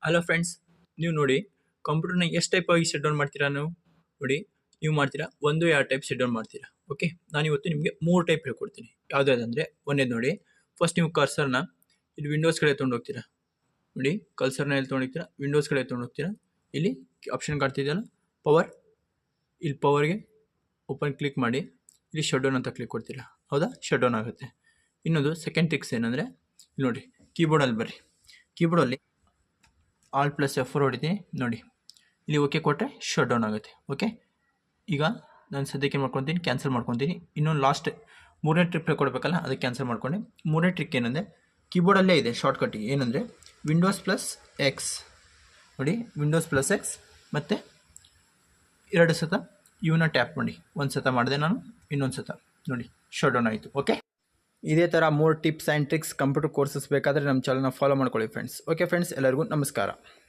Hello friends, ನೀವು ನೋಡಿ ಕಂಪ್ಯೂಟರ್ನ ಎಷ್ಟು ಟೈಪ್ ಆಗಿ ಶಟ್ ಡೌನ್ ಮಾಡ್ತೀರಾ ನೀವು ನೋಡಿ. ನೀವು ಮಾಡ್ತೀರಾ 1-2 ಟೈಪ್ ಶಟ್ ಡೌನ್ ಮಾಡ್ತೀರಾ. ಓಕೆ, ನಾನು ಇವತ್ತು ನಿಮಗೆ 3 ಟೈಪ್ ಹೇಳ್ಕೊಡ್ತೀನಿ. ಯಾವುದಾದಂದರೆ ಒಂದೇದು ನೋಡಿ, ಫಸ್ಟ್ ನೀವು ಕರ್ಸರ್ನ ಇಲ್ಲಿ ವಿಂಡೋಸ್ ಕಡೆ ತೊಗೊಂಡು ಹೋಗ್ತೀರಾ. ನೋಡಿ, ಕರ್ಸರ್ನ ಎಲ್ಲಿ ತೊಗೊಂಡೋಗ್ತೀರಾ, ವಿಂಡೋಸ್ ಕಡೆ ತೊಗೊಂಡು ಹೋಗ್ತೀರಾ. ಇಲ್ಲಿ ಆಪ್ಷನ್ ಕಾಣ್ತಿದೆಯಲ್ಲ ಪವರ್, ಇಲ್ಲಿ ಪವರ್ಗೆ ಓಪನ್ ಕ್ಲಿಕ್ ಮಾಡಿ ಇಲ್ಲಿ ಶಟ್ ಡೌನ್ ಅಂತ ಕ್ಲಿಕ್ ಕೊಡ್ತೀರಾ. ಹೌದಾ, ಶಟ್ ಡೌನ್ ಆಗುತ್ತೆ. ಇನ್ನೊಂದು ಸೆಕೆಂಡ್ ಟ್ರಿಕ್ಸ್ ಏನಂದರೆ ಇಲ್ಲಿ ನೋಡಿ, ಕೀಬೋರ್ಡಲ್ಲಿ ಬರ್ರಿ. ಕೀಬೋರ್ಡಲ್ಲಿ Alt+F4 ಹೊಡಿತೀನಿ ನೋಡಿ. ಇಲ್ಲಿ ಓಕೆ ಕೊಟ್ಟರೆ ಶಟ್ ಡೌನ್ ಆಗುತ್ತೆ. ಓಕೆ, ಈಗ ನಾನು ಸದ್ಯಕ್ಕೆ ಮಾಡ್ಕೊತೀನಿ, ಕ್ಯಾನ್ಸಲ್ ಮಾಡ್ಕೊತೀನಿ. ಇನ್ನೊಂದು ಲಾಸ್ಟ್ 3ನೇ ಟ್ರಿಪ್ ಕೊಡಬೇಕಲ್ಲ, ಅದಕ್ಕೆ ಕ್ಯಾನ್ಸಲ್ ಮಾಡ್ಕೊಂಡೆ. 3ನೇ ಟ್ರಿಕ್ ಏನಂದರೆ ಕೀಬೋರ್ಡಲ್ಲೇ ಇದೆ ಶಾರ್ಟ್ಕಟ್. ಏನಂದರೆ Windows+X ನೋಡಿ, Windows+X ಮತ್ತು 2 ಸತ ಇವನ್ನ ಟ್ಯಾಪ್ ಮಾಡಿ. ಒಂದು ಸತ ಮಾಡಿದೆ ನಾನು, ಇನ್ನೊಂದು ಸತ ನೋಡಿ ಶಟ್ ಡೌನ್ ಆಯಿತು. ಓಕೆ, ಇದೇ ಥರ 3 tips and tricks computer courses ಬೇಕಾದರೆ ನಮ್ಮ ಚಾನಲ್ನ ಫಾಲೋ ಮಾಡ್ಕೊಳ್ಳಿ ಫ್ರೆಂಡ್ಸ್. ಓಕೆ ಫ್ರೆಂಡ್ಸ್, ಎಲ್ಲರಿಗೂ ನಮಸ್ಕಾರ.